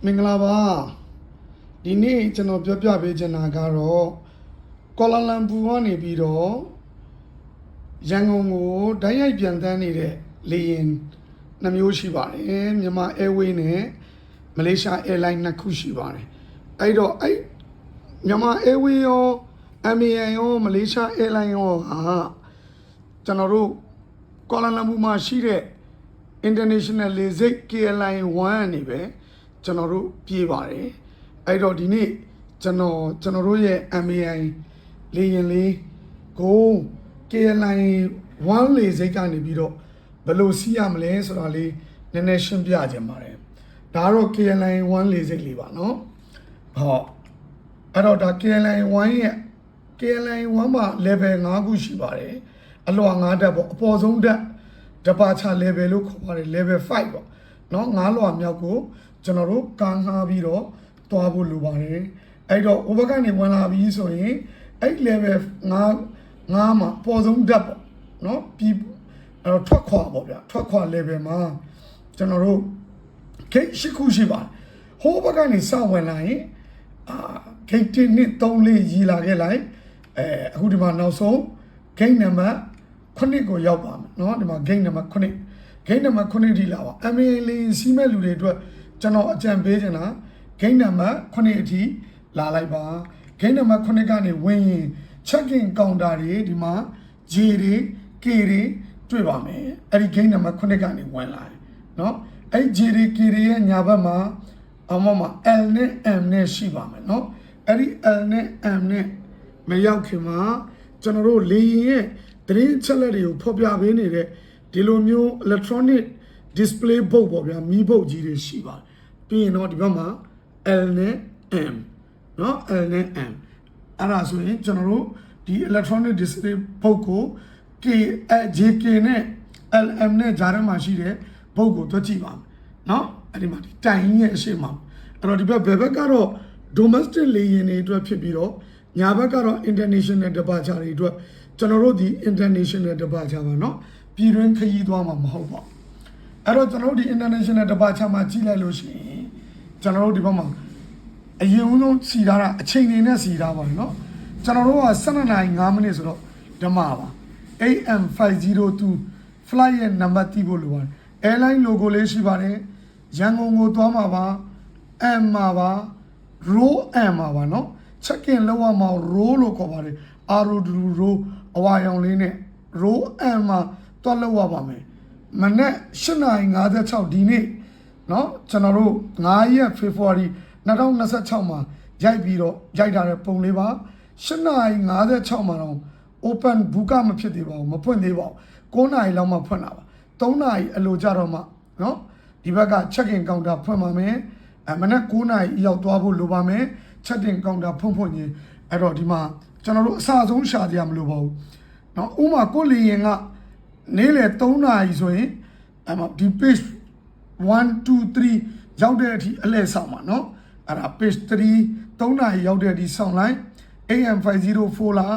မင်္ဂလာပါဒီနေ့ကျွန်တော်ပြောပြပေးချင်တာကတော့ကွာလာလမ်ပူကနေပြီးတော့ရန်ကုန်ကိုဓာတ်ရိုက်ပြန်တန်းနေတဲ့လေယာဉ်နှမျိုးရှိပါတယ်မြန်မာ Airways နဲ့မလေးရှား Airline နှစ်ခုရှိပါတယ်အဲ့တော့မြန်မာ Airways ရော MAN ရောမလေးရှား Airline ရောဟာကျွန်တော်တို့ကွာလာလမ်ပူမှာရှိတဲ့ International လေဆိပ် KLIA 1နေပဲကျွန်တော်တို့ပြေးပါတယ်အဲ့တော့ဒီနေ့ကျွန်တော်တို့ရဲ့ MAN လေယာဉ်လေးကို KLIA 1လေဆိပ်ကနေပြီးတော့ဘယ်လိုစီးရမလဲဆိုတာလေးနည်းနည်းရှင်းပြခြင်းပါတယ်ဒါကတော့ KLIA 1လေဆိပ်လေးပါเนาะဟုတ်အဲ့တော့ဒါ KLIA 1ရဲ့ KLIA 1မှာ level 5ခုရှိပါတယ်အလွှာ5ဓာတ်ပေါ့အပေါ်ဆုံးဓာတ်departure level လို့ခေါ်ပါတယ် level 5ပေါ့เนาะ5လွှာမြောက်ကိုကျွန်တော်တို့ကားငှားပြီးတော့သွားဖို့လိုပါတယ်အဲ့တော့ over ကနေဝင်လာပြီးဆိုရင်အဲ့ level 5မှာပေါ်ဆုံးဓာတ်ပေါ့เนาะပြီးအဲ့တော့ထွက်ခွာပေါ့ဗျာထွက်ခွာ level မှာကျွန်တော်တို့ gate 8ခုရှိပါတယ်ဟိုဘက်ကနေစဝင်လာရင်gate 1 2 3 4ရီလာခဲ့လိုက်အခုဒီမှာနောက်ဆုံး gate number 9ကိုရောက်ပါမယ်เนาะဒီမှာ gate number 9 gate number 9ထိလာပါ MAN လေးစီးမဲ့လူတွေအတွက်ကျွန်တော်အကြံပေးချင်တာ gate number 9အထိလာလိုက်ပါ gate number 9ကနေဝင်ရင် check-in counter တွေဒီမှာ J တွေ K တွေတွေ့ပါမယ်အဲ့ဒီ gate number 9ကနေဝင်လာတယ်เนาะအဲ့ J တွေ K တွေရဲ့ညာဘက်မှာအမမှာ L နဲ့ M နဲ့ရှိပါမယ်เนาะအဲ့ဒီ L နဲ့ M နဲ့မရောက်ခင်မှာကျွန်တော်တို့လေယာဉ်ရဲ့သတင်းချက်လက်တွေကိုဖော်ပြပေးနေတဲ့ဒီလိုမျိုး electronic display board ပေါ့ဗျာမီးဘုတ်ကြီးတွေရှိပါတယ်ပြီးရင်တော့ဒီဘက်မှာ L နဲ့ M เนาะ L နဲ့ M အဲ့ဒါဆိုရင်ကျွန်တော်တို့ဒီ electronic display board ကို JK နဲ့ LM နဲ့ဂျာထဲမှာရှိတဲ့ဘုတ်ကိုတွက်ကြည့်ပါမယ်เนาะအဲ့ဒီမှာဒီတိုင်ရဲ့အရှိမအဲ့တော့ဒီဘက်ဘက်ကတော့ domestic လေယာဉ်တွေအတွက်ဖြစ်ပြီးတော့ညာဘက်ကတော့ international departure တွေအတွက်ကျွန်တော်တို့ဒီ international departure ပါเนาะပြည်တွင်းခရီးသွားမှာမဟုတ်ပါအဲ့တော့ကျွန်တော်တို့ဒီ international departure မှာကြည့်လိုက်လို့ရှိရင်ကျွန်တော်တို့ဒီဘက်မှာအရင်ဆုံးစီထားတာအချိန်နေနဲ့စီထားပါတယ်เนาะကျွန်တော်တို့က12:05မိနစ်ဆိုတော့ဓမ္မပါ AM 502 flight ရဲ့ number သိဖို့လိုပါတယ် airline logo လေးရှိပါတယ်ရန်ကုန်ကိုသွားမှာပါ M မှာပါ row M မှာပါเนาะ check in လောက်ရမှာ row လို့ခေါ်ပါတယ် row အဝါရောင်လေးနဲ့ row M မှာတွက်လောက်ရပါမယ်မနေ့8:56ဒီနေ့เนาะကျွန်တော်တို့9ရက် February 2026မှာရိုက်ပြီးတော့ရိုက်ထားတဲ့ပုံလေးပါ8:56မှာတော့ open book မဖြစ်သေးပါဘူးမဖွင့်သေးပါဘူး9နာရီလောက်မှဖွင့်တာပါ3နာရီအလိုကြတော့မှเนาะဒီဘက်က check in counter ဖွင့်ပါမယ်မနေ့9နာရီရောက်သွားဖို့လိုပါမယ် check in counter ဖွင့်ရင်အဲ့တော့ဒီမှာကျွန်တော်တို့အစအဆုံးရှာကြရမလို့ပါဘူးเนาะဥမာကိုလေရင်ကနေ့လေ3နာရီဆိုရင်အဲ့မှာဒီ page 1 2 3ရောက်တဲ့အထိအလဲဆောင်ပါเนาะအဲ့ဒါ page 3 3နာရီရောက်တဲ့အထိဆောင်လိုက် AM 504လား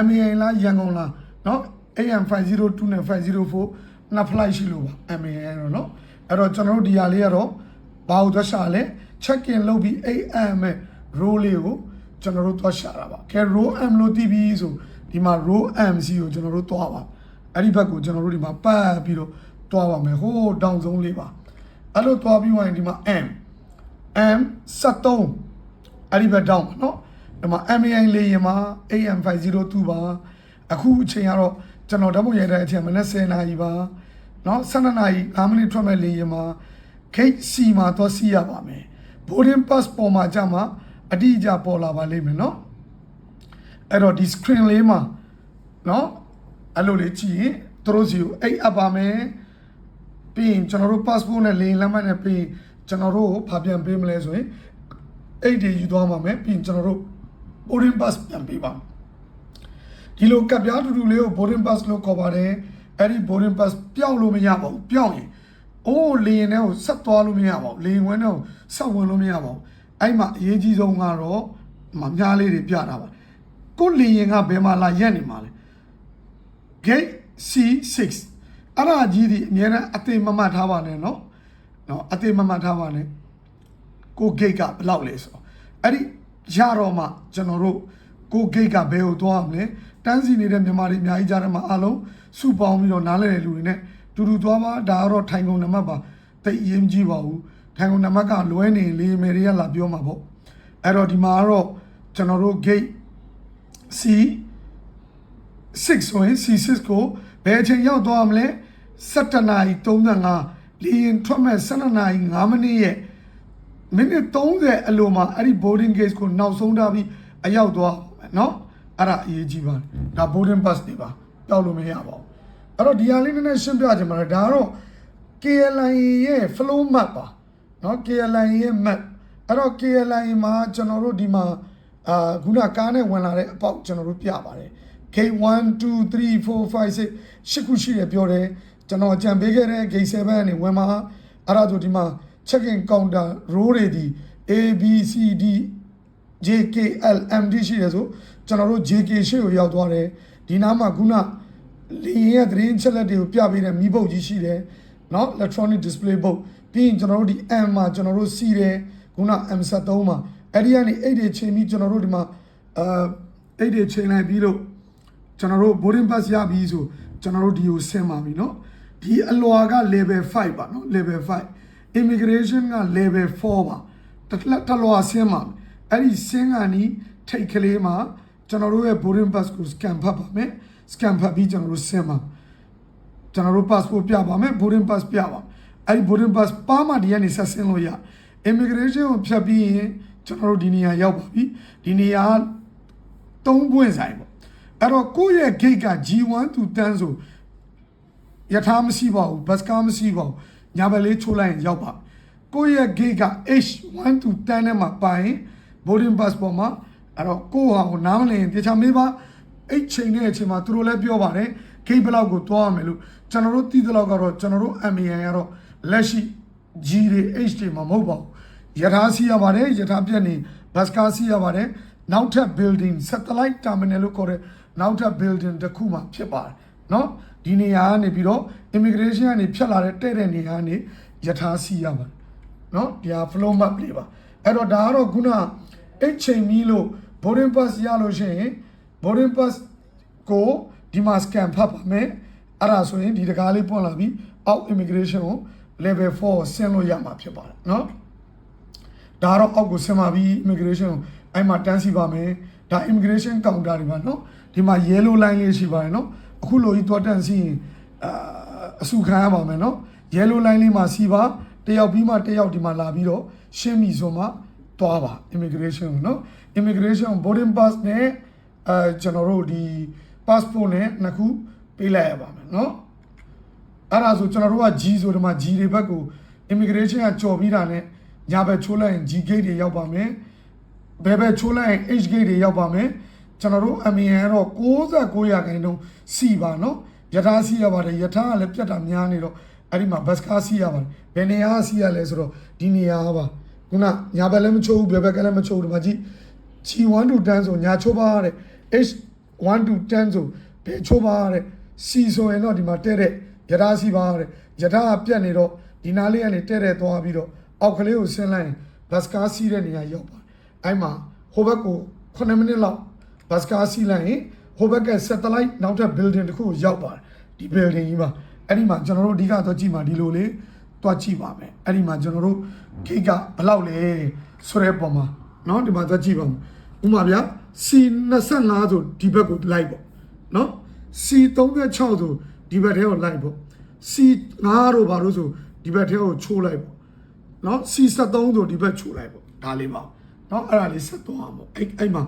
MAN လားရန်ကုန်လားเนาะ AM 502နဲ့504နှစ် flight ရှိလို့ပါ MAN တော့เนาะအဲ့တော့ကျွန်တော်တို့ဒီဟာလေးကတော့ဘာလို့သွားရှာလဲ check in လုပ်ပြီး AM ရဲ့ row လေးကိုကျွန်တော်တို့သွားရှာတာပါကဲ row M လို့တီးပြီးဆိုဒီမှာ row MC ကိုကျွန်တော်တို့သွားပါအဲ့ဒီဘက်ကိုကျွန်တော်တို့ဒီမှာပတ်ပြီးတော့သွားပါမယ်ဟိုးတောင်ဆုံးလေးပါအဲ့လိုသွားပြီးရင်ဒီမှာ M 73အဲ့ဒီဘက်တောင်ပါเนาะဒီမှာ MAN လေယာဉ်မှာ AM 502ပါအခုအချိန်ကတော့ကျွန်တော်ဓာတ်ပုံရိုက်တဲ့အချိန်မနက်10:00နာရီပါเนาะ12:00နာရီ5မိနစ်ထွက်မဲ့လေယာဉ်မှာ gate C မှာသွားစီးရပါမယ် boarding pass ပေါ်မှာကြာမှာအတိအကျပေါ်လာပါလိမ့်မယ်เนาะအဲ့တော့ဒီ screen လေးမှာเนาะအဲ့လိုလေးကြည့်ရင်သူတို့စီကိုအိတ်အပ်ပါမယ်ပြီးရင်ကျွန်တော်တို့ passport နဲ့လေယာဉ်လက်မှတ်နဲ့ပြီးရင်ကျွန်တော်တို့ဖာပြန်ပေးမလဲဆိုရင်အိတ်တွေယူသွားပါမယ်ပြီးရင်ကျွန်တော်တို့ boarding pass ပြန်ပေးပါဒီလိုကပ်ပြားတူတူလေးကို boarding pass လို့ခေါ်ပါတယ်အဲ့ဒီ boarding pass ပျောက်လို့မရပါဘူးပျောက်ရင်အိုးလေယာဉ်ထဲကိုဆက်သွားလို့မရပါဘူးလေယာဉ်ဝင်းထဲကိုဆက်ဝင်လို့မရပါဘူးအဲ့မှာအရေးကြီးဆုံးကတော့မြားလေးတွေပြတာပါကိုလေယာဉ်ကဘယ်မှာလာရက်နေမှာလဲ gate C6 အဲ့ဒါကြီးဒီအများနဲ့အသေးမမှတ်ထားပါနဲ့เนาะအသေးမမှတ်ထားပါနဲ့ ကိုဂိတ်ကဘယ်လောက်လဲဆိုအဲ့ဒီရတော့မှကျွန်တော်တို့ကိုဂိတ်ကဘယ်ကိုသွားမလဲတန်းစီနေတဲ့မြန်မာတွေအများကြီးကြားထဲမှာအားလုံးစုပေါင်းပြီးတော့နားလည်တဲ့လူတွေနဲ့တူတူသွားမှာဒါကတော့ထိုင်ကုန်နံပါတ်ပါတိတ်အရေးမကြီးပါဘူးထိုင်ကုန်နံပါတ်ကလွဲနေလေမယ်တွေကလာပြောမှာပေါ့အဲ့တော့ဒီမှာကတော့ကျွန်တော်တို့ gate C6 ဆိုရင် C6 ကိုဘယ်အချိန်ရောက်သွားမလဲ17:35လီရင်ထွက်မဲ့12:05မိနစ်ရဲ့မိနစ်30အလိုမှာအဲ့ဒီ boarding gate ကိုနောက်ဆုံးထားပြီးအရောက်သွားเนาะအဲ့ဒါအရေးကြီးပါတယ်ဒါ boarding pass တွေပါတောက်လို့မရပါဘူးအဲ့တော့ဒီဟာလေးနည်းနည်းရှင်းပြချင်ပါတယ်ဒါကတော့ KLIA ရဲ့ flow map ပါเนาะ KLIA ရဲ့ map အဲ့တော့ KLIA မှာကျွန်တော်တို့ဒီမှာခုနကားနဲ့ဝင်လာတဲ့အပေါက်ကျွန်တော်တို့ပြပါတယ် Gate 1 2 3 4 5 6 8ခုရှိတယ်ပြောတယ်ကျွန်တော်ကြံပေးခဲ့တဲ့ Gate 7ကနေဝင်မှာအဲ့ဒါဆိုဒီမှာ check in counter row တွေဒီ A B C D JKL MD ရှိတယ်ဆိုကျွန်တော်တို့ JK ရှေ့ကိုရောက်သွားတယ်ဒီနားမှာခုနလေရဲ့သတင်းချက်လက်တွေကိုပြပေးတဲ့မီးပုတ်ကြီးရှိတယ်เนาะ electronic display board ပြီးရင်ကျွန်တော်တို့ဒီ M မှာကျွန်တော်တို့စီးတယ်ခုန M73 မှာအဲ့ဒီကနေ8တွေချိန်ပြီးကျွန်တော်တို့ဒီမှာ8တွေချိန်လိုက်ပြီးတော့ကျွန်တော်တို့ boarding pass ရပြီဆိုကျွန်တော်တို့ဒီကိုဆင်းပါပြီเนาะဒီအလွာက level 5ပါเนาะ level 5 immigration က level 4ပါတလွာဆင်းပါအဲ့ဒီဆင်းကနေထိတ်ကလေးမှာကျွန်တော်တို့ရဲ့ boarding pass ကို scan ဖတ်ပါမယ် scan ဖတ်ပြီးကျွန်တော်တို့ဆင်းပါကျွန်တော်တို့ passport ပြပါမယ် boarding pass ပြပါအဲ့ဒီ boarding pass ပါမှဒီကနေဆက်ဆင်းလို့ရ immigration ကိုဖြတ်ပြီးရင်ကျွန်တော်တို့ဒီနေရာရောက်ပါပြီဒီနေရာ3ပွင့်ဆိုင်ပေါ့အဲ့တော့ကိုယ့်ရဲ့ gate က G1 to 10ဆိုယထာမရှိပါဘူး bus ကားမရှိပါဘူးညာဘက်လေးချိုးလိုက်ရင်ရောက်ပါကိုယ့်ရဲ့ gate က H1 to 10နဲ့မှာပါရင် boarding pass ပေါ်မှာအဲ့တော့ကိုယ့်ဟာကိုနားမလည်ရင်တခြားမေးပါအဲ့ချိန်နဲ့အချိန်မှာသူတို့လည်းပြောပါတယ် gate ဘလောက်ကိုသွားရမယ်လို့ကျွန်တော်တို့သိသလောက်ကတော့ကျွန်တော်တို့ MAN ကတော့လက်ရှိ G တွေ H တွေမှာမဟုတ်ပါဘူးယထာစီရပါတယ်ယထာပြက်နေ bus ကားစီရပါတယ်နောက်ထပ် building satellite terminal လို့ခေါ်တဲ့နောက်ထပ် building တစ်ခုမှဖြစ်ပါတယ်เนาะဒီနေရာကနေပြီးတော့ immigration ကနေဖြတ်လာတဲ့တဲ့နေရာကနေယထာစီရပါတယ်เนาะဒီဟာ flow map လေးပါအဲ့တော့ဒါကတော့ခုနအဲ့ချိန်မီလို့ boarding pass ရလို့ရှိရင် boarding pass ကိုဒီမှာ scan ဖတ်ပါမယ်အဲ့ဒါဆိုရင်ဒီတကားလေးပွင့်လာပြီးအောက် immigration ကို level 4ဆင်းလို့ရမှာဖြစ်ပါတယ်เนาะဒါတော့အောက်ကိုဆင်းပါပြီး immigration ကိုအဲ့မှာတန်းစီပါမယ်ဒါ immigration counter တွေပါเนาะဒီမှာ yellow line လေးရှိပါတယ်เนาะအခုလိုကြီးတော့တန်းစီရင်အစုခံရပါမယ်เนาะ yellow line လေးမှာစီပါတယောက်ပြီးမှတယောက်ဒီမှာလာပြီးတော့ရှင်းပြီဆိုမှတွားပါ immigration ကိုเนาะ immigration boarding pass နဲ့ကျွန်တော်တို့ဒီ passport နဲ့နှစ်ခုပေးလိုက်ရပါမယ်เนาะအဲ့ဒါဆိုကျွန်တော်တို့က G ဆိုဒီမှာ G တွေဘက်ကို immigration ကကြော်ပြီးတာနဲ့ညာဘက်ချိုးလိုက်ရင် G gate တွေရောက်ပါမယ်ဘယ်ဘက်ချိုးလိုက်ရင် H gate တွေရောက်ပါမယ်ကျွန်တော်တို့ MAN ကတော့69%စီပါเนาะယထာစီရပါတယ်ယထာကလည်းပြတ်တာများနေတော့အဲ့ဒီမှာ bus ကားစီရပါတယ်ဘယ်နေရာစီရလဲဆိုတော့ဒီနေရာပါခုနညာဘက်လည်းမချိုးဘူးဘယ်ဘက်ကလည်းမချိုးဘူးဒီမှာကြည့် G1 to 10ဆိုညာချိုးပါတဲ့ H1 to 10ဆိုဘယ်ချိုးပါတဲ့ C ဆိုရင်တော့ဒီမှာတဲ့ယထာစီပါတဲ့ယထာကပြတ်နေတော့ဒီနားလေးကနေတဲ့သွားပြီးတော့အောက်ကလေးကိုဆင်းလိုက်ရင် bus ကားစီးတဲ့နေရာရောက်ပါအဲ့မှာဟိုဘက်ကို9မိနစ်လောက် bus ကားစီးလိုက်ရင်ဟိုဘက်က satellite နောက်ထပ် building တစ်ခုကိုရောက်ပါတယ်ဒီ building ကြီးပါအဲ့ဒီမှာကျွန်တော်တို့အဓိကတော့ကြည့်မှာဒီလိုလေးတွားကြည့်ပါမယ်အဲ့ဒီမှာကျွန်တော်တို့ gate ကဘယ်လောက်လဲဆိုတဲ့ပုံမှာเนาะဒီမှာတွားကြည့်ပါမယ်ဥပမာဗျာ C25 ဆိုဒီဘက်ကိုလိုက်ပေါ့เนาะ C36 ဆိုဒီဘက်ထဲကိုလိုက်ပေါ့ C5 တို့ဘာလို့ဆိုဒီဘက်ထဲကိုချိုးလိုက်ပေါ့เนาะ C73 ဆိုဒီဘက်ချိုးလိုက်ပေါ့ဒါလေးပါเนาะအဲ့ဒါလေးဆက်သွားအောင်ပေါ့အဲ့မှာ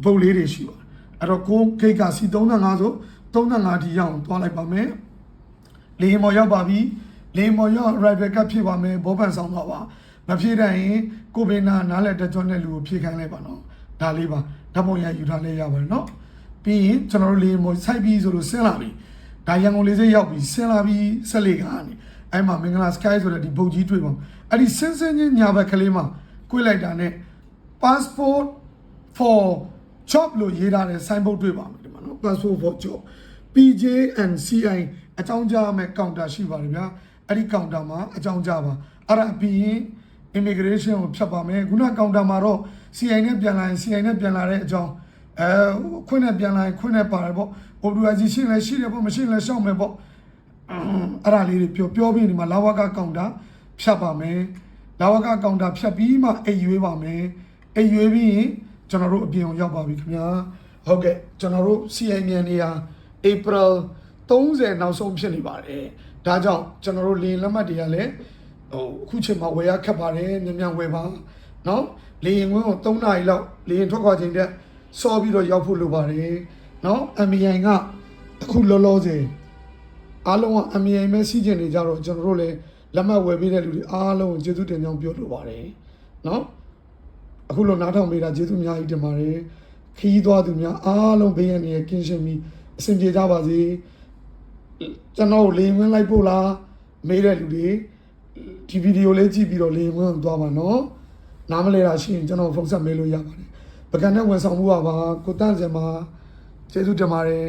ပုတ်လေးတွေရှိပါတယ်အဲ့တော့ကိုဂိတ်က C35 ဆို35ဒီရောက်သွားလိုက်ပါမယ်လေမော်ရောက်ပါပြီလေမော်ရောက် arrival ကဖြစ်ပါမယ်ဘောပန်ဆောင်သွားပါမဖြစ်တဲ့ရင်ကိုဗင်နာနားလက်တကြွတဲ့လူကိုဖြည့်ခိုင်းလိုက်ပါနော်ဒါလေးပါဓာတ်ပုံရယူထားလဲရပါတယ်နော်ပြီးရင်ကျွန်တော်တို့လေမော်စိုက်ပြီးဆိုလို့ဆင်းလာပြီဒါရန်ကုန်လေးစိတ်ရောက်ပြီဆင်းလာပြီးဆက်လေကနေအဲ့မှာမင်္ဂလာ sky ဆိုတဲ့ဒီဘုတ်ကြီးတွေ့ပါအဲ့ဒီဆင်းချင်းညာဘက်ကလေးမှာကွေးလိုက်တာနဲ့ passport for job လို့ရေးထားတဲ့ sign board တွေ့ပါမယ်ဒီမှာနော် passport for job PJ and CI အကြောင်းကြားမဲ့ counter ရှိပါတယ်ဗျာအဲ့ဒီ counter မှာအကြောင်းကြားပါအဲ့ဒါပြီးရင် immigration ကိုဖြတ်ပါမယ်ခုနကောင်တာမှာတော့ CI နဲ့ပြန်လာရင် CI နဲ့ပြန်လာတဲ့အကြောင်းခွင့်နဲ့ပြန်လာရင်ခွင့်နဲ့ပါတယ်ပေါ့ authorization လည်းရှိတယ်ပေါ့မရှိရင်လည်းရှောက်မယ်ပေါ့အဲ့ဒါလေးတွေပြောပြီးဒီမှာလာဝကကောင်တာဖြတ်ပါမယ်လာဝကကောင်တာဖြတ်ပြီးမှအိတ်ရွေးပါမယ်အိတ်ရွေးပြီးရင်ကျွန်တော်တို့အပြင်ကိုရောက်ပါပြီခင်ဗျာဟုတ်ကဲ့ကျွန်တော်တို့ CI မြန်နေရာ April 30နောက်ဆုံးဖြစ်နေပါတယ်ဒါကြောင့်ကျွန်တော်တို့လင်းလက်မှတ်တွေကလည်းအခုချိန်မှာဝယ်ရခက်ပါတယ်မြန်ဝယ်ပါเนาะလေရင်ကွင်းကို3နာရီလောက်လေရင်ထွက်ခွာချိန်တက်စောပြီးတော့ရောက်ဖို့လိုပါတယ်เนาะ MBI ကအခုလောလောဆယ်အားလုံးက MBI ပဲစီးကျင်နေကြတော့ကျွန်တော်တို့လည်းလက်မှတ်ဝယ်ပေးတဲ့လူတွေအားလုံးကိုကျေးဇူးတင်ကြောင်းပြောလိုပါတယ်เนาะအခုလိုနားထောင်ပေးတာကျေးဇူးအများကြီးတင်ပါတယ်ခီးသွားသူများအားလုံးဘေးရန်နေကင်းရှင်းပြီးအဆင်ပြေကြပါစေကျွန်တော်လေဝင်လိုက်ပို့လားမေးတဲ့လူတွေဒီဗီဒီယိုလေးကြည့်ပြီးတော့လေဝင်သွားပါနော်နားမလဲတာရှိရင်ကျွန်တော်ဖုန်းဆက်မေးလို့ရပါတယ်ပကံနဲ့ဝန်ဆောင်မှုပါကိုတန့်စင်မှာကျေးဇူးတင်ပါတယ်